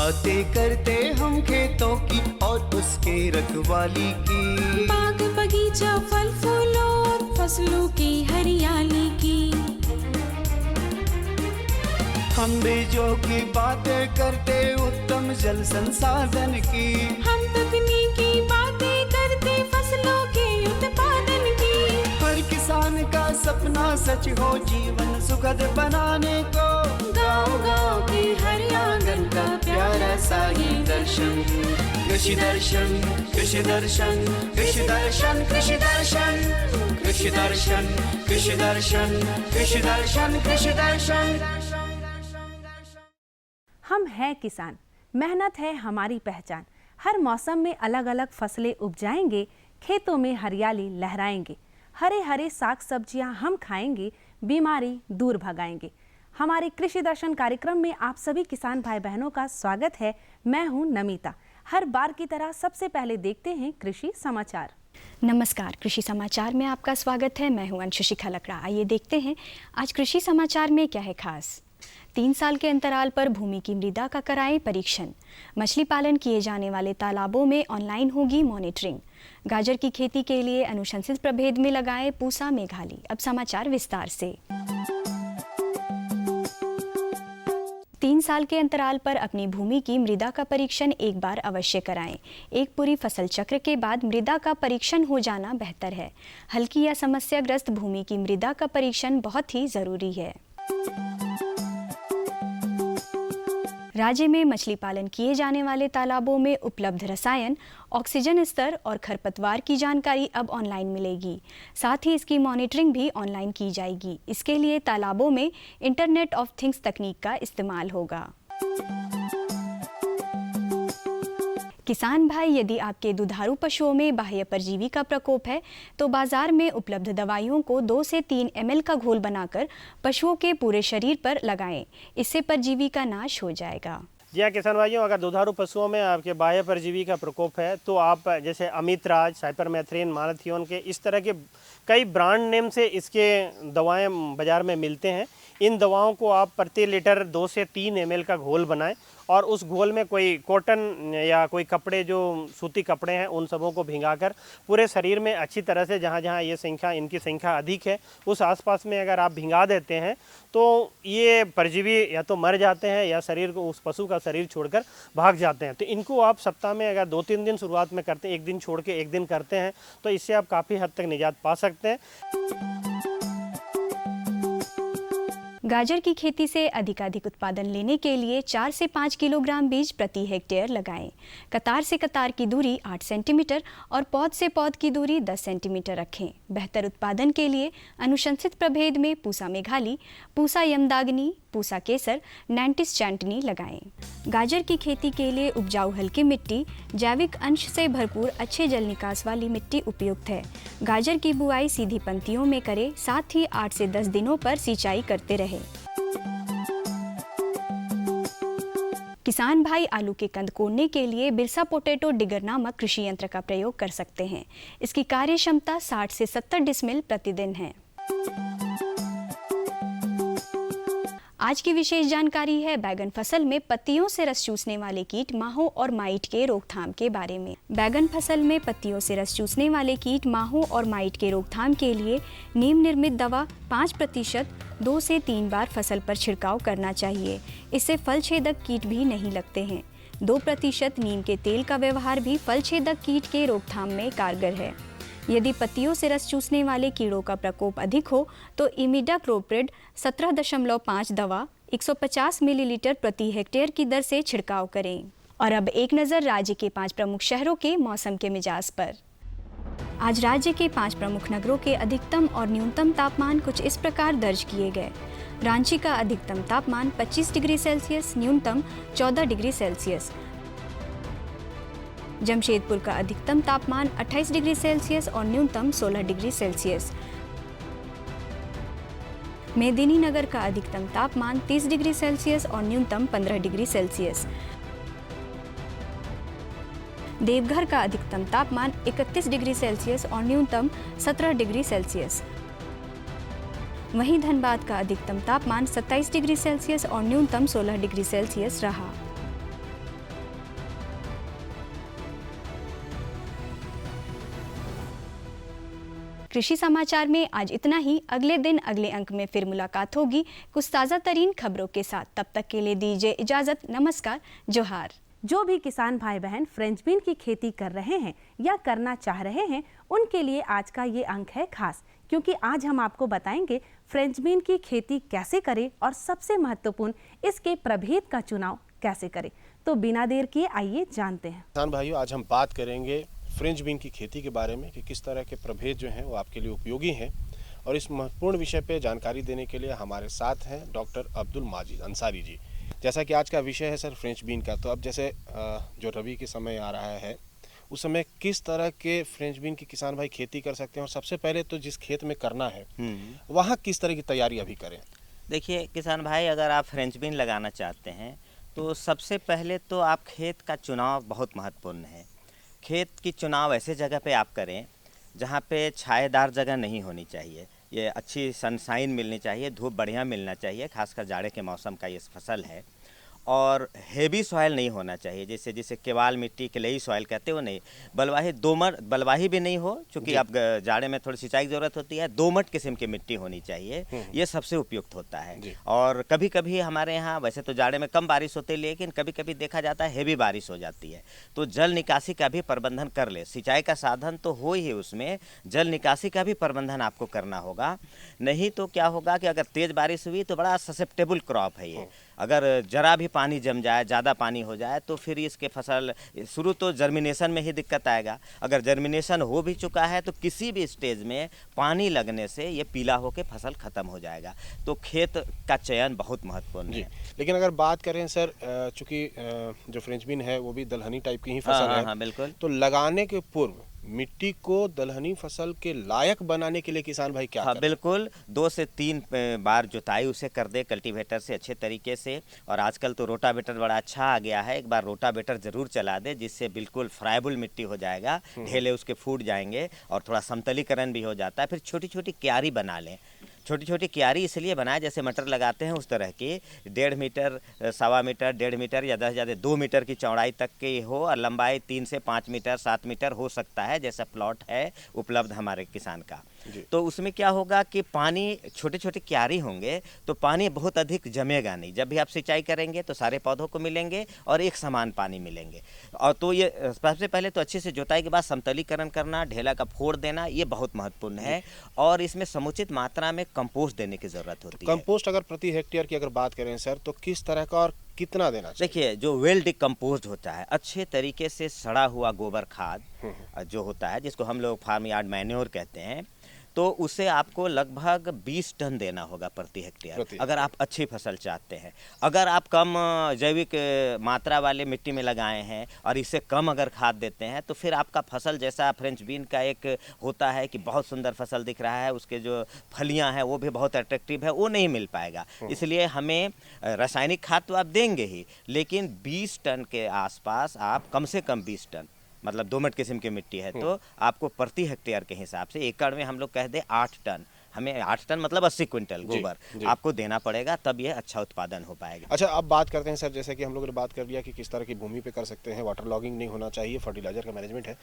बातें करते हम खेतों की और उसके रखवाली की, बाग बगीचा फल फूलों और फसलों की हरियाली की। हम बीजों की बातें करते उत्तम जल संसाधन की, हम तकनीकी बातें करते फसलों के उत्पादन की। हर किसान का सपना सच हो जीवन सुखद बनाने को, गाँव-गाँव के हर आंगन का प्यारा सा ये दर्शन। कृषि दर्शन, कृषि दर्शन, कृषि दर्शन, कृषि दर्शन, कृषि दर्शन, कृषि दर्शन, कृषि दर्शन, कृषि दर्शन। हम हैं किसान, मेहनत है हमारी पहचान। हर मौसम में अलग अलग फसलें उपजाएंगे, खेतों में हरियाली लहराएंगे। हरे हरे साग सब्जियां हम खाएंगे, बीमारी दूर भगाएंगे। हमारे कृषि दर्शन कार्यक्रम में आप सभी किसान भाई बहनों का स्वागत है। मैं हूं नमिता। हर बार की तरह सबसे पहले देखते हैं कृषि समाचार। नमस्कार, कृषि समाचार में आपका स्वागत है। मैं हूं अंशुशिखा लकड़ा। आइए देखते हैं आज कृषि समाचार में क्या है खास। 3 साल के अंतराल पर भूमि की मृदा का कराएं परीक्षण। मछली पालन किए जाने वाले तालाबों में ऑनलाइन होगी मॉनिटरिंग। गाजर की खेती के लिए अनुशंसित प्रभेद में लगाएं पूसा मेघाली। अब समाचार विस्तार से। 3 साल के अंतराल पर अपनी भूमि की मृदा का परीक्षण एक बार अवश्य कराएं। एक पूरी फसल चक्र के बाद मृदा का परीक्षण हो जाना बेहतर है। हल्की या समस्याग्रस्त भूमि की मृदा का परीक्षण बहुत ही जरूरी है। राज्य में मछली पालन किए जाने वाले तालाबों में उपलब्ध रसायन, ऑक्सीजन स्तर और खरपतवार की जानकारी अब ऑनलाइन मिलेगी। साथ ही इसकी मॉनिटरिंग भी ऑनलाइन की जाएगी। इसके लिए तालाबों में इंटरनेट ऑफ थिंग्स तकनीक का इस्तेमाल होगा। किसान भाई, यदि आपके दुधारू पशुओं में बाह्य परजीवी का प्रकोप है तो बाजार में उपलब्ध दवाइयों को 2 से 3 ml का घोल बनाकर पशुओं के पूरे शरीर पर लगाएं। इससे परजीवी का नाश हो जाएगा। जी हाँ किसान भाइयों, अगर दुधारू पशुओं में आपके बाह्य परजीवी का प्रकोप है तो आप जैसे अमितराज, साइपरमेथ्रिन, माराथियोन के इस तरह के कई ब्रांड नेम से इसके दवाएं बाज़ार में मिलते हैं। इन दवाओं को आप प्रति लीटर 2 से 3 ml का घोल बनाएं और उस घोल में कोई कॉटन या कोई कपड़े जो सूती कपड़े हैं उन सबों को भिंगाकर पूरे शरीर में अच्छी तरह से जहाँ जहाँ ये इनकी संख्या अधिक है उस आसपास में अगर आप भिंगा देते हैं तो ये परजीवी या तो मर जाते हैं या शरीर को उस पशु का शरीर छोड़कर भाग जाते हैं। तो इनको आप सप्ताह में अगर 2-3 दिन शुरुआत में करते हैं, एक दिन छोड़ के एक दिन करते हैं तो इससे आप काफ़ी हद तक निजात पा सकते हैं। गाजर की खेती से अधिकाधिक उत्पादन लेने के लिए 4 से 5 किलोग्राम बीज प्रति हेक्टेयर लगाएं। कतार से कतार की दूरी 8 सेंटीमीटर और पौध से पौध की दूरी 10 सेंटीमीटर रखें। बेहतर उत्पादन के लिए अनुशंसित प्रभेद में पूसा मेघाली, पूसा यमदाग्नि, पूसा केसर, नैंटिस चैंटनी लगाएं। गाजर की खेती के लिए उपजाऊ हल्की मिट्टी, जैविक अंश से भरपूर अच्छे जल निकास वाली मिट्टी उपयुक्त है। गाजर की बुआई सीधी पंक्तियों में करें, साथ ही 8 से 10 दिनों पर सिंचाई करते रहें। किसान भाई आलू के कंद कोड़ने के लिए बिरसा पोटैटो डिगर नामक कृषि यंत्र का प्रयोग कर सकते हैं। इसकी कार्य क्षमता 60 से 70 डिसमिल प्रतिदिन है। आज की विशेष जानकारी है बैगन फसल में पत्तियों से रस चूसने वाले कीट माहो और माइट के रोकथाम के बारे में। बैगन फसल में पत्तियों से रस चूसने वाले कीट माहो और माइट के रोकथाम के लिए नीम निर्मित दवा 5% 2 से 3 बार फसल पर छिड़काव करना चाहिए। इससे फल छेदक कीट भी नहीं लगते हैं। 2% नीम के तेल का व्यवहार भी फल छेदक कीट के रोकथाम में कारगर है। यदि पत्तियों से रस चूसने वाले कीड़ों का प्रकोप अधिक हो तो इमिडाक्लोप्रिड 17.5 दवा 150 मिलीलीटर प्रति हेक्टेयर की दर से छिड़काव करें। और अब एक नज़र राज्य के 5 प्रमुख शहरों के मौसम के मिजाज पर। आज राज्य के 5 प्रमुख नगरों के अधिकतम और न्यूनतम तापमान कुछ इस प्रकार दर्ज किए गए। रांची का अधिकतम तापमान 25 डिग्री सेल्सियस, न्यूनतम 14 डिग्री सेल्सियस। जमशेदपुर का अधिकतम तापमान 28 डिग्री सेल्सियस और न्यूनतम 16 डिग्री सेल्सियस। मेदिनीनगर का अधिकतम तापमान 30 डिग्री सेल्सियस और न्यूनतम 15 डिग्री सेल्सियस। देवघर का अधिकतम तापमान 31 डिग्री सेल्सियस और न्यूनतम 17 डिग्री सेल्सियस। वहीं धनबाद का अधिकतम तापमान 27 डिग्री सेल्सियस और न्यूनतम 16 डिग्री सेल्सियस रहा। कृषि समाचार में आज इतना ही। अगले दिन अगले अंक में फिर मुलाकात होगी कुछ ताज़ा तरीन खबरों के साथ। तब तक के लिए दीजिए इजाज़त। नमस्कार, जोहार। जो भी किसान भाई बहन फ्रेंच बीन की खेती कर रहे हैं या करना चाह रहे हैं, उनके लिए आज का ये अंक है खास, क्योंकि आज हम आपको बताएंगे फ्रेंच बीन की खेती कैसे करें और सबसे महत्वपूर्ण इसके प्रभेद का चुनाव कैसे करें। तो बिना देर किए आइए जानते हैं। किसान भाइयों, आज हम बात करेंगे फ्रेंच बीन की खेती के बारे में कि किस तरह के प्रभेद जो हैं वो आपके लिए उपयोगी हैं। और इस महत्वपूर्ण विषय पे जानकारी देने के लिए हमारे साथ हैं डॉक्टर अब्दुल माजिद अंसारी जी। जैसा कि आज का विषय है सर फ्रेंच बीन का, तो अब जैसे जो रबी के समय आ रहा है उस समय किस तरह के फ्रेंच बीन की किसान भाई खेती कर सकते हैं, और सबसे पहले तो जिस खेत में करना है वहाँ किस तरह की तैयारी अभी करें? देखिए किसान भाई, अगर आप फ्रेंच बीन लगाना चाहते हैं तो सबसे पहले तो आप खेत का चुनाव बहुत महत्वपूर्ण है। खेत की चुनाव ऐसे जगह पे आप करें जहाँ पे छायेदार जगह नहीं होनी चाहिए, ये अच्छी सनशाइन मिलनी चाहिए, धूप बढ़िया मिलना चाहिए, खासकर जाड़े के मौसम का ये फसल है। और हेवी सॉइल नहीं होना चाहिए, जैसे जिसे केवाल मिट्टी क्लेई सॉइल कहते हो, नहीं बलवाही दोमट, बलवाही भी नहीं हो, क्योंकि अब जाड़े में थोड़ी सिंचाई की ज़रूरत होती है। दोमट किस्म की मिट्टी होनी चाहिए, ये सबसे उपयुक्त होता है। और कभी कभी हमारे यहाँ वैसे तो जाड़े में कम बारिश होती है, लेकिन कभी कभी देखा जाता है हेवी बारिश हो जाती है, तो जल निकासी का भी प्रबंधन कर ले। सिंचाई का साधन तो हो ही, उसमें जल निकासी का भी प्रबंधन आपको करना होगा। नहीं तो क्या होगा कि अगर तेज़ बारिश हुई तो बड़ा ससेप्टेबल क्रॉप है ये, अगर जरा भी पानी जम जाए, ज़्यादा पानी हो जाए तो फिर इसके फसल शुरू तो जर्मिनेशन में ही दिक्कत आएगा। अगर जर्मिनेशन हो भी चुका है तो किसी भी स्टेज में पानी लगने से ये पीला होकर फसल ख़त्म हो जाएगा। तो खेत का चयन बहुत महत्वपूर्ण है। लेकिन अगर बात करें सर, चूँकि जो फ्रेंच बीन है वो भी दलहनी टाइप की ही फसल है। हाँ, बिल्कुल। तो लगाने के पूर्व मिट्टी को दलहनी फसल के लायक बनाने के लिए किसान भाई क्या करें? बिल्कुल 2 से 3 बार जुताई उसे कर दे कल्टीवेटर से अच्छे तरीके से। और आजकल तो रोटावेटर बड़ा अच्छा आ गया है, एक बार रोटावेटर ज़रूर चला दे, जिससे बिल्कुल फ्राइबल मिट्टी हो जाएगा, ढेले उसके फूट जाएंगे और थोड़ा समतलीकरण भी हो जाता है। फिर छोटी छोटी क्यारी बना लें। छोटी छोटी क्यारी इसलिए बनाए जैसे मटर लगाते हैं उस तरह की, 1.5 मीटर, 1.25 मीटर, 1.5 मीटर या 10 से ज़्यादा 2 मीटर की चौड़ाई तक की हो, और लंबाई 3 से 5 मीटर 7 मीटर हो सकता है, जैसा प्लॉट है उपलब्ध हमारे किसान का। तो उसमें क्या होगा कि पानी, छोटे छोटे क्यारी होंगे तो पानी बहुत अधिक जमेगा नहीं। जब भी आप सिंचाई करेंगे तो सारे पौधों को मिलेंगे और एक समान पानी मिलेंगे। और तो ये सबसे पहले तो अच्छे से जुताई के बाद समतलीकरण करना, ढेला का फोड़ देना, ये बहुत महत्वपूर्ण है। और इसमें समुचित मात्रा में कंपोस्ट देने की ज़रूरत होती है। कंपोस्ट अगर प्रति हेक्टेयर की अगर बात करें सर, तो किस तरह का और कितना देना चाहिए? देखिए, जो वेल डिकम्पोज्ड होता है, अच्छे तरीके से सड़ा हुआ गोबर खाद जो होता है, जिसको हम लोग फार्म यार्ड मैन्योर कहते हैं, तो उसे आपको लगभग 20 टन देना होगा प्रति हेक्टेयर, अगर आप अच्छी फसल चाहते हैं। अगर आप कम जैविक मात्रा वाले मिट्टी में लगाए हैं और इससे कम अगर खाद देते हैं तो फिर आपका फसल, जैसा फ्रेंच बीन का एक होता है कि बहुत सुंदर फसल दिख रहा है, उसके जो फलियां हैं वो भी बहुत अट्रैक्टिव है, वो नहीं मिल पाएगा। इसलिए हमें रासायनिक खाद तो आप देंगे ही, लेकिन 20 टन के आसपास आप, कम से कम 20 टन, मतलब दोमट किस्म की मिट्टी है तो आपको प्रति हेक्टेयर के हिसाब से, एकड़ में हम लोग कह दें 8 टन, हमें 8 टन मतलब 80 क्विंटल गोबर आपको देना पड़ेगा, तब ये अच्छा उत्पादन हो पाएगा। अच्छा, अब बात करते हैं सर, जैसे कि हम लोगों ने बात कर लिया कि किस तरह की भूमि पे कर सकते हैं, वाटर लॉगिंग नहीं होना चाहिए, फर्टिलाइजर का मैनेजमेंट है।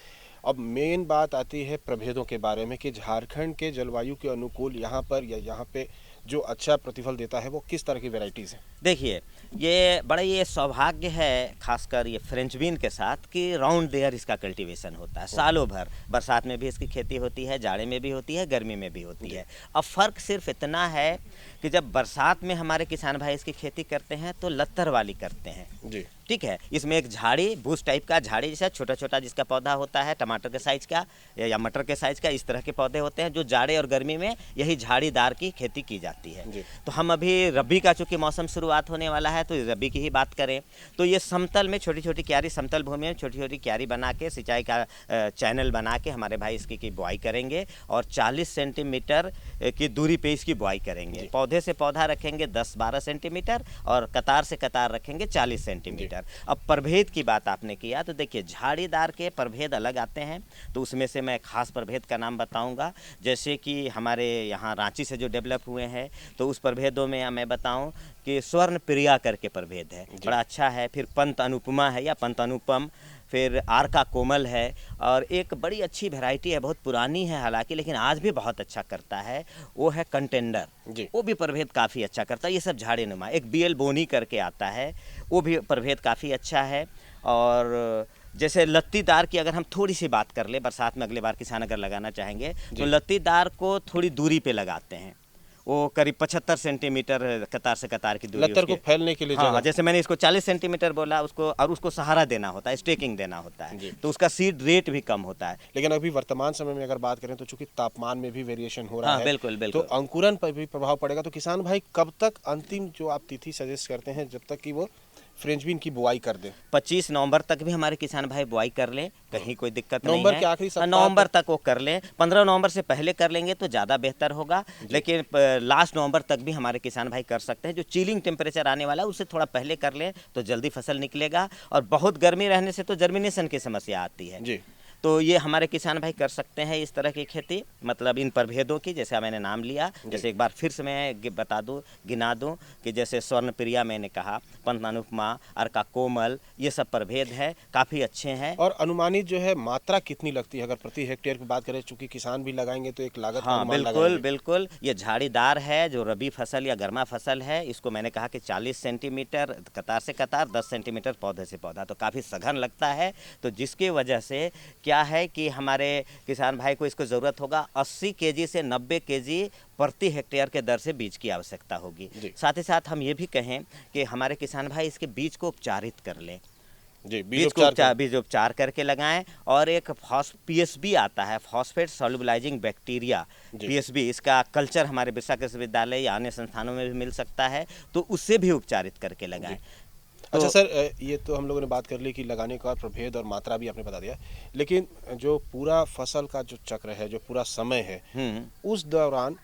अब मेन बात आती है प्रभेदों के बारे में कि झारखंड के जलवायु के अनुकूल यहाँ पर या यहाँ पे जो अच्छा प्रतिफल देता है वो किस तरह की वेराइटीज़ हैं? देखिए, ये बड़ा ये सौभाग्य है खासकर ये फ्रेंच बीन के साथ कि राउंड देयर इसका कल्टीवेशन होता है सालों भर। बरसात में भी इसकी खेती होती है, जाड़े में भी होती है, गर्मी में भी होती है। अब फ़र्क सिर्फ इतना है कि जब बरसात में हमारे किसान भाई इसकी खेती करते हैं तो लत्तर वाली करते हैं जी, ठीक है। इसमें एक झाड़ी, बूस टाइप का झाड़ी जैसा छोटा छोटा जिसका पौधा होता है, टमाटर के साइज का या मटर के साइज का, इस तरह के पौधे होते हैं जो जाड़े और गर्मी में यही झाड़ीदार की खेती की जाती है। तो हम अभी रबी का चूँकि मौसम शुरुआत होने वाला है तो रबी की ही बात करें तो ये समतल में छोटी छोटी क्यारी, समतल भूमि में छोटी छोटी क्यारी बना के, सिंचाई का चैनल बना के हमारे भाई इसकी बुआई करेंगे और 40 सेंटीमीटर की दूरी पे इसकी बुआई करेंगे। पौधे से पौधा रखेंगे 10-12 सेंटीमीटर और कतार से कतार रखेंगे 40 सेंटीमीटर। अब प्रभेद की बात आपने किया तो देखिए, झाड़ीदार के प्रभेद अलग आते हैं, तो उसमें से मैं खास प्रभेद का नाम बताऊंगा। जैसे कि हमारे यहाँ रांची से जो डेवलप हुए हैं तो उस प्रभेदों में मैं बताऊं कि स्वर्ण प्रिया करके प्रभेद है, बड़ा अच्छा है। फिर पंत अनुपमा है या पंत अनुपम, फिर आरका कोमल है, और एक बड़ी अच्छी वैरायटी है, बहुत पुरानी है हालांकि, लेकिन आज भी बहुत अच्छा करता है, वो है कंटेंडर जी। वो भी प्रभेद काफ़ी अच्छा करता है। ये सब झाड़ी नुमा, एक बीएल बोनी करके आता है, वो भी प्रभेद काफ़ी अच्छा है। और जैसे लत्तीदार की अगर हम थोड़ी सी बात कर ले, बरसात में अगले बार किसान अगर लगाना चाहेंगे तो लत्तीदार को थोड़ी दूरी पे लगाते हैं, वो करीब 75 सेंटीमीटर कतार से कतार की दूरी लतर को फैलने के लिए हाँ, जैसे मैंने इसको 40 सेंटीमीटर बोला उसको, और उसको सहारा देना होता है, स्टेकिंग देना होता है, तो उसका सीड रेट भी कम होता है। लेकिन अभी वर्तमान समय में अगर बात करें तो चूंकि तापमान में भी वेरिएशन हो रहा हाँ, है, बिल्कुल बिल्कुल। तो अंकुरन पर भी प्रभाव पड़ेगा। तो किसान भाई कब तक अंतिम जो आप तिथि सजेस्ट करते हैं जब तक कि वो फ्रेंच बीन की बुआई कर दें? 25 नवंबर तक भी हमारे किसान भाई बुआई कर लें, कहीं कोई दिक्कत नहीं है। नवंबर के आखिरी सप्ताह नवंबर तक वो कर लें, 15 नवंबर से पहले कर लेंगे तो ज़्यादा बेहतर होगा, लेकिन लास्ट नवंबर तक भी हमारे किसान भाई कर सकते हैं। जो चिलिंग टेम्परेचर आने वाला है उससे थोड़ा पहले कर लें तो जल्दी फसल निकलेगा, और बहुत गर्मी रहने से तो जर्मिनेशन की समस्या आती है जी। तो ये हमारे किसान भाई कर सकते हैं इस तरह की खेती, मतलब इन प्रभेदों की, जैसे मैंने नाम लिया, जैसे एक बार फिर से मैं बता दूं, गिना दूं कि जैसे स्वर्ण प्रिया मैंने कहा, पंतनुपमा, अर्का कोमल, ये सब प्रभेद है, काफ़ी अच्छे हैं। और अनुमानित जो है मात्रा कितनी लगती है अगर प्रति हेक्टेयर की बात करें, चूंकि किसान भी लगाएंगे तो एक लागत का हाँ अनुमान बिल्कुल लगाएंगे। बिल्कुल। ये झाड़ीदार है, जो रबी फसल या गर्मा फसल है, इसको मैंने कहा कि 40 सेंटीमीटर कतार से कतार, 10 सेंटीमीटर पौधे से पौधा, तो काफ़ी सघन लगता है। तो जिसकी वजह से क्या है कि हमारे किसान भाई को इसको ज़रूरत होगा 80 केजी से 90 केजी प्रति हेक्टेयर के दर से बीज की आवश्यकता होगी। साथ ही साथ हम ये भी कहें कि हमारे किसान भाई इसके बीज को उपचारित कर लें जी, बीज उपचार करके लगाएं। और एक पीएसबी आता है, फॉस्फेट सॉल्युबलाइजिंग बैक्टीरिया, पीएसबी, इसका कल्चर हमारे विशाखा विश्वविद्यालय या अन्य संस्थानों में भी मिल सकता है, तो उससे भी उपचारित करके लगाएं। अच्छा सर, ये तो हम लोगों ने बात कर ली कि लगाने का प्रभेद और मात्रा भी आपने बता दिया, लेकिन जो पूरा फसल का जो चक्र है, जो पूरा समय है, उस दौरान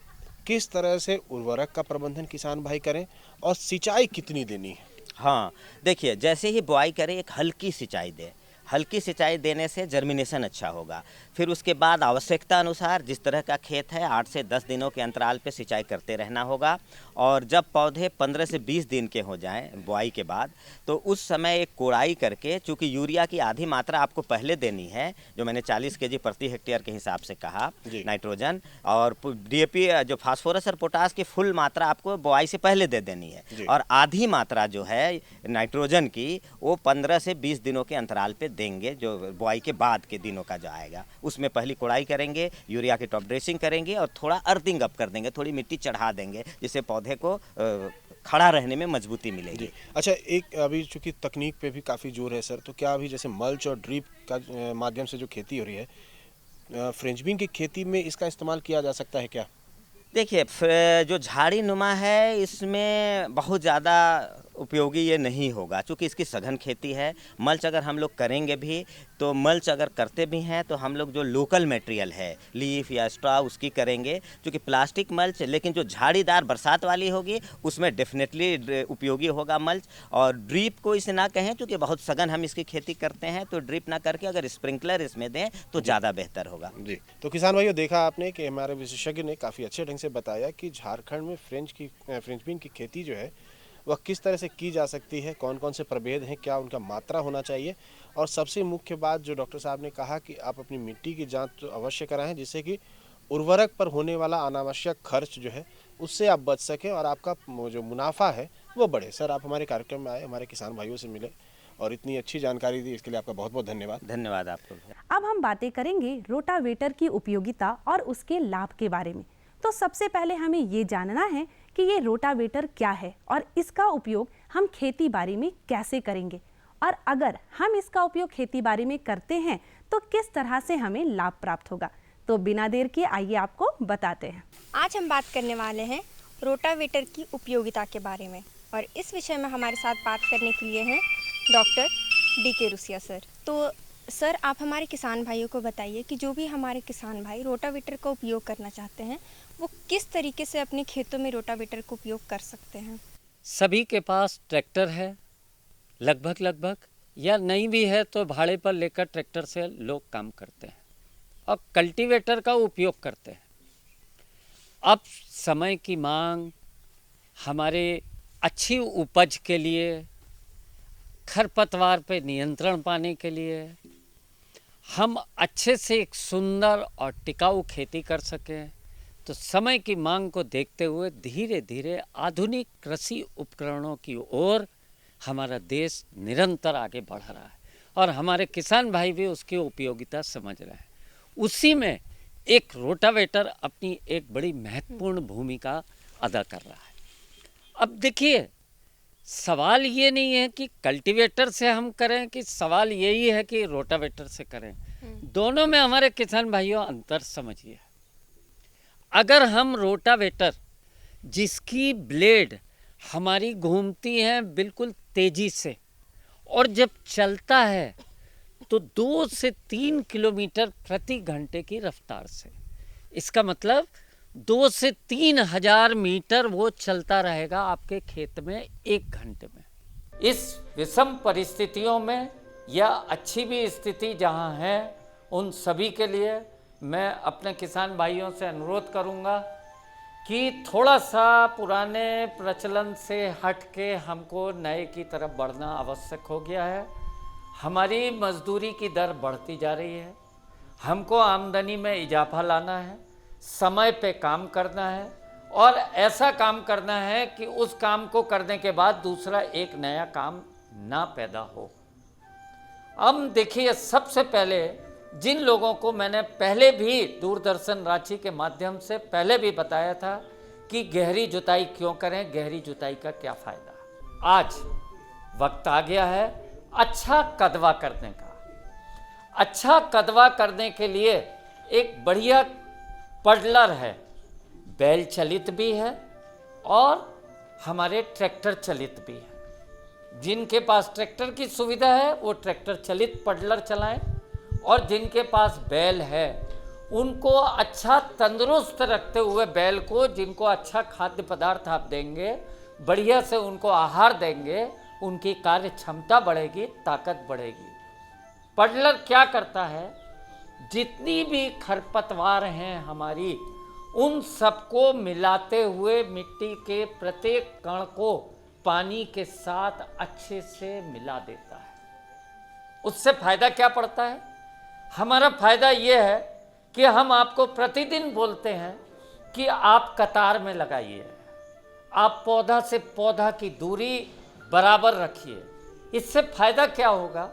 किस तरह से उर्वरक का प्रबंधन किसान भाई करें और सिंचाई कितनी देनी है? हाँ देखिए, जैसे ही बुआई करें एक हल्की सिंचाई दें, हल्की सिंचाई देने से जर्मिनेशन अच्छा होगा। फिर उसके बाद आवश्यकता अनुसार जिस तरह का खेत है 8 से 10 दिनों के अंतराल पे सिंचाई करते रहना होगा। और जब पौधे 15 से 20 दिन के हो जाएं बुआई के बाद, तो उस समय एक कोड़ाई करके, चूँकि यूरिया की आधी मात्रा आपको पहले देनी है, जो मैंने 40 केजी प्रति हेक्टेयर के हिसाब से कहा, नाइट्रोजन, और डीएपी जो फास्फोरस और पोटास की फुल मात्रा आपको बुआई से पहले दे देनी है, और आधी मात्रा जो है नाइट्रोजन की वो 15 से 20 दिनों के अंतराल पे देंगे, जो बुआई के बाद के दिनों का जो आएगा उसमें पहली कोड़ाई करेंगे, यूरिया की टॉप ड्रेसिंग करेंगे और थोड़ा अर्थिंग अप कर देंगे, थोड़ी मिट्टी चढ़ा देंगे, जिससे पौधे को खड़ा रहने में मजबूती मिलेगी। अच्छा, एक अभी चूंकि तकनीक पे भी काफ़ी जोर है सर, तो क्या अभी जैसे मल्च और ड्रिप का माध्यम से जो खेती हो रही है, फ्रेंच बीन की खेती में इसका इस्तेमाल किया जा सकता है क्या? देखिए, जो झाड़ी नुमा है इसमें बहुत ज़्यादा उपयोगी ये नहीं होगा, क्योंकि इसकी सघन खेती है। मल्च अगर हम लोग करेंगे भी, तो मल्च अगर करते भी हैं तो हम लोग जो लोकल मटेरियल है, लीफ या स्ट्रॉ, उसकी करेंगे, क्योंकि प्लास्टिक मल्च, लेकिन जो झाड़ीदार बरसात वाली होगी उसमें डेफिनेटली उपयोगी होगा मल्च। और ड्रिप को इसे ना कहें, क्योंकि बहुत सघन हम इसकी खेती करते हैं, तो ड्रिप ना करके अगर स्प्रिंकलर इसमें दें तो ज़्यादा बेहतर होगा। जी, तो किसान भाइयों, देखा आपने कि हमारे विशेषज्ञ ने काफ़ी अच्छे ढंग से बताया कि झारखंड में फ्रेंच बीन की खेती जो है वह किस तरह से की जा सकती है, कौन कौन से प्रभेद हैं, क्या उनका मात्रा होना चाहिए, और सबसे मुख्य बात जो डॉक्टर साहब ने कहा कि आप अपनी मिट्टी की जांच तो अवश्य कराएं, जिससे कि उर्वरक पर होने वाला अनावश्यक खर्च जो है उससे आप बच सकें और आपका जो मुनाफा है वो बढ़े। सर, आप हमारे कार्यक्रम में आए, हमारे किसान भाइयों से मिले और इतनी अच्छी जानकारी दी, इसके लिए आपका बहुत बहुत धन्यवाद। धन्यवाद आपको। अब हम बातें करेंगे रोटावेटर की उपयोगिता और उसके लाभ के बारे में। तो सबसे पहले हमें ये जानना है कि ये रोटावेटर क्या है और इसका उपयोग हम खेती बाड़ी में कैसे करेंगे, और अगर हम इसका उपयोग खेती बाड़ी में करते हैं तो किस तरह से हमें लाभ प्राप्त होगा। तो बिना देर किए आइए आपको बताते हैं। आज हम बात करने वाले हैं रोटावेटर की उपयोगिता के बारे में, और इस विषय में हमारे साथ बात करने के लिए हैं डॉक्टर DK रुसिया सर। तो सर, आप हमारे किसान भाइयों को बताइए कि जो भी हमारे किसान भाई रोटावेटर का उपयोग करना चाहते हैं वो किस तरीके से अपने खेतों में रोटावेटर का उपयोग कर सकते हैं। सभी के पास ट्रैक्टर है लगभग, या नहीं भी है तो भाड़े पर लेकर ट्रैक्टर से लोग काम करते हैं और कल्टीवेटर का उपयोग करते हैं। अब समय की मांग, हमारे अच्छी उपज के लिए खरपतवार पे नियंत्रण पाने के लिए हम अच्छे से एक सुंदर और टिकाऊ खेती कर सकें, तो समय की मांग को देखते हुए धीरे धीरे आधुनिक कृषि उपकरणों की ओर हमारा देश निरंतर आगे बढ़ रहा है और हमारे किसान भाई भी उसकी उपयोगिता समझ रहे हैं। उसी में एक रोटावेटर अपनी एक बड़ी महत्वपूर्ण भूमिका अदा कर रहा है। अब देखिए, सवाल ये नहीं है कि कल्टीवेटर से हम करें कि सवाल यही है कि रोटावेटर से करें। दोनों में हमारे किसान भाइयों अंतर समझिए। अगर हम रोटावेटर जिसकी ब्लेड हमारी घूमती हैं बिल्कुल तेजी से और जब चलता है तो 2 से 3 किलोमीटर प्रति घंटे की रफ्तार से, इसका मतलब 2 से 3 हजार मीटर वो चलता रहेगा आपके खेत में 1 घंटे में। इस विषम परिस्थितियों में या अच्छी भी स्थिति जहां है, उन सभी के लिए मैं अपने किसान भाइयों से अनुरोध करूंगा कि थोड़ा सा पुराने प्रचलन से हट के हमको नए की तरफ बढ़ना आवश्यक हो गया है। हमारी मजदूरी की दर बढ़ती जा रही है, हमको आमदनी में इजाफा लाना है, समय पे काम करना है और ऐसा काम करना है कि उस काम को करने के बाद दूसरा एक नया काम ना पैदा हो। अब देखिए, सबसे पहले जिन लोगों को मैंने पहले भी दूरदर्शन रांची के माध्यम से पहले भी बताया था कि गहरी जुताई क्यों करें, गहरी जुताई का क्या फ़ायदा, आज वक्त आ गया है अच्छा कदवा करने का। अच्छा कदवा करने के लिए एक बढ़िया पडलर है, बैल चलित भी है और हमारे ट्रैक्टर चलित भी है। जिनके पास ट्रैक्टर की सुविधा है वो ट्रैक्टर चलित पडलर चलाएं और जिनके पास बैल है उनको अच्छा तंदुरुस्त रखते हुए बैल को, जिनको अच्छा खाद्य पदार्थ आप देंगे, बढ़िया से उनको आहार देंगे, उनकी कार्य क्षमता बढ़ेगी, ताकत बढ़ेगी। पडलर क्या करता है, जितनी भी खरपतवार हैं हमारी, उन सबको मिलाते हुए मिट्टी के प्रत्येक कण को पानी के साथ अच्छे से मिला देता है। उससे फायदा क्या पड़ता है? हमारा फायदा ये है कि हम आपको प्रतिदिन बोलते हैं कि आप कतार में लगाइए, आप पौधा से पौधा की दूरी बराबर रखिए। इससे फायदा क्या होगा?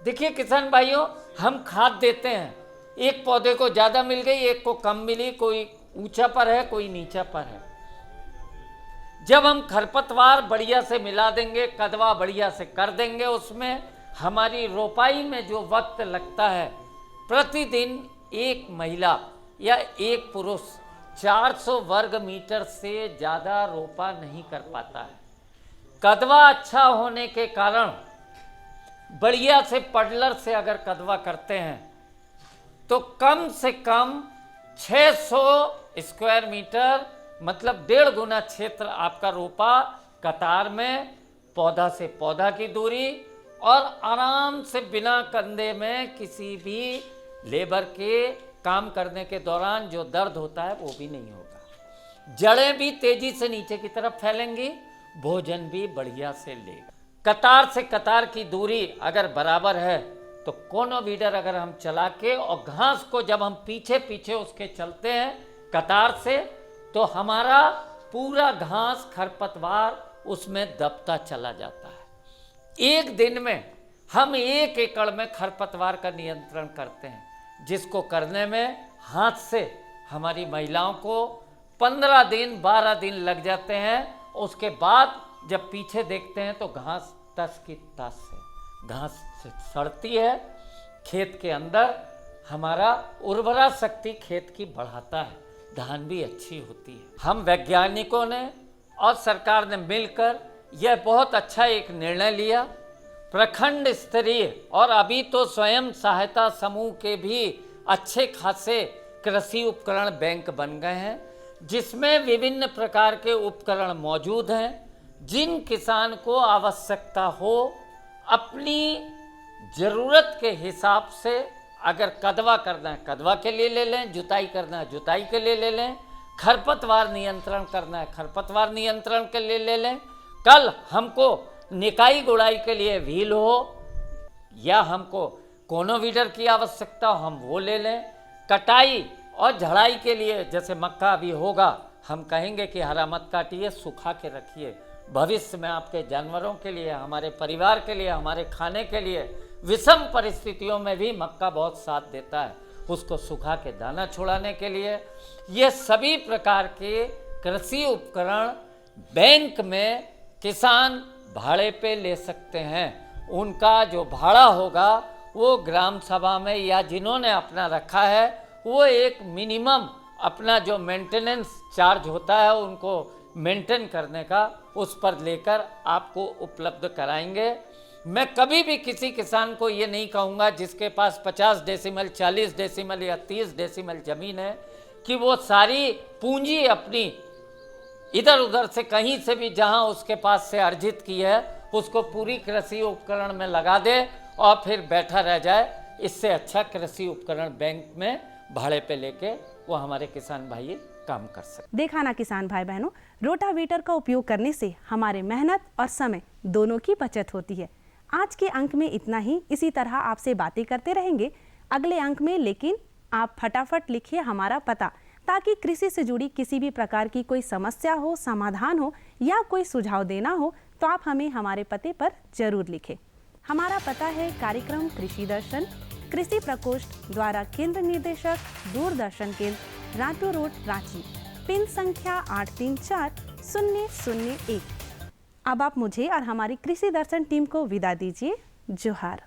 देखिए किसान भाइयों, हम खाद देते हैं, एक पौधे को ज़्यादा मिल गई, एक को कम मिली, कोई ऊंचा पर है, कोई नीचा पर है। जब हम खरपतवार बढ़िया से मिला देंगे, कदवा बढ़िया से कर देंगे, उसमें हमारी रोपाई में जो वक्त लगता है, प्रतिदिन एक महिला या एक पुरुष 400 वर्ग मीटर से ज़्यादा रोपा नहीं कर पाता है। कदवा अच्छा होने के कारण बढ़िया से पडलर से अगर कदवा करते हैं तो कम से कम 600 स्क्वायर मीटर, मतलब 1.5 गुना क्षेत्र आपका रोपा कतार में, पौधा से पौधा की दूरी, और आराम से बिना कंधे में किसी भी लेबर के काम करने के दौरान जो दर्द होता है वो भी नहीं होगा। जड़ें भी तेजी से नीचे की तरफ फैलेंगी, भोजन भी बढ़िया से लेगा। कतार से कतार की दूरी अगर बराबर है तो कोनो वीडर अगर हम चला के और घास को जब हम पीछे पीछे उसके चलते हैं कतार से, तो हमारा पूरा घास खरपतवार उसमें दबता चला जाता है। एक दिन में हम 1 एकड़ में खरपतवार का नियंत्रण करते हैं, जिसको करने में हाथ से हमारी महिलाओं को 15 दिन 12 दिन लग जाते हैं। उसके बाद जब पीछे देखते हैं तो घास तस की तस है, घास सड़ती है खेत के अंदर, हमारा उर्वरा शक्ति खेत की बढ़ाता है, धान भी अच्छी होती है। हम वैज्ञानिकों ने और सरकार ने मिलकर यह बहुत अच्छा एक निर्णय लिया। प्रखंड स्तरीय और अभी तो स्वयं सहायता समूह के भी अच्छे खासे कृषि उपकरण बैंक बन गए हैं, जिसमें विभिन्न प्रकार के उपकरण मौजूद हैं। जिन किसान को आवश्यकता हो, अपनी ज़रूरत के हिसाब से अगर कदवा करना है कदवा के लिए ले लें, जुताई करना है जुताई के लिए ले लें, खरपतवार नियंत्रण करना है खरपतवार नियंत्रण के लिए ले लें। कल हमको निकाई गुड़ाई के लिए व्हील हो या हमको कोनो वीडर की आवश्यकता हो हम वो ले लें। कटाई और झड़ाई के लिए जैसे मक्का अभी होगा, हम कहेंगे कि हरा मत काटिए, सुखा के रखिए। भविष्य में आपके जानवरों के लिए, हमारे परिवार के लिए, हमारे खाने के लिए विषम परिस्थितियों में भी मक्का बहुत साथ देता है, उसको सुखा के दाना छुड़ाने के लिए। ये सभी प्रकार के कृषि उपकरण बैंक में किसान भाड़े पे ले सकते हैं। उनका जो भाड़ा होगा वो ग्राम सभा में या जिन्होंने अपना रखा है वो एक मिनिमम अपना जो मेंटेनेंस चार्ज होता है उनको मेंटेन करने का, उस पर लेकर आपको उपलब्ध कराएंगे। मैं कभी भी किसी किसान को ये नहीं कहूँगा जिसके पास 50 डेसिमल, 40 डेसिमल या 30 डेसिमल ज़मीन है कि वो सारी पूंजी अपनी इधर उधर से कहीं से भी जहां उसके पास से अर्जित की है उसको पूरी कृषि उपकरण में लगा दे और फिर बैठा रह जाए। इससे अच्छा कृषि उपकरण बैंक में भाड़े पे लेके वो हमारे किसान भाई काम कर सकते। देखा ना किसान भाई बहनों, रोटावेटर का उपयोग करने से हमारे मेहनत और समय दोनों की बचत होती है। आज के अंक में इतना ही। इसी तरह आपसे बातें करते रहेंगे अगले अंक में, लेकिन आप फटाफट लिखिए हमारा पता, ताकि कृषि से जुड़ी किसी भी प्रकार की कोई समस्या हो, समाधान हो या कोई सुझाव देना हो तो आप हमें हमारे पते पर जरूर लिखें। हमारा पता है कार्यक्रम कृषि दर्शन, कृषि प्रकोष्ठ द्वारा केंद्र निदेशक, दूरदर्शन केंद्र, रातू रोड, रांची, पिन संख्या 834001। अब आप मुझे और हमारी कृषि दर्शन टीम को विदा दीजिए। जोहार।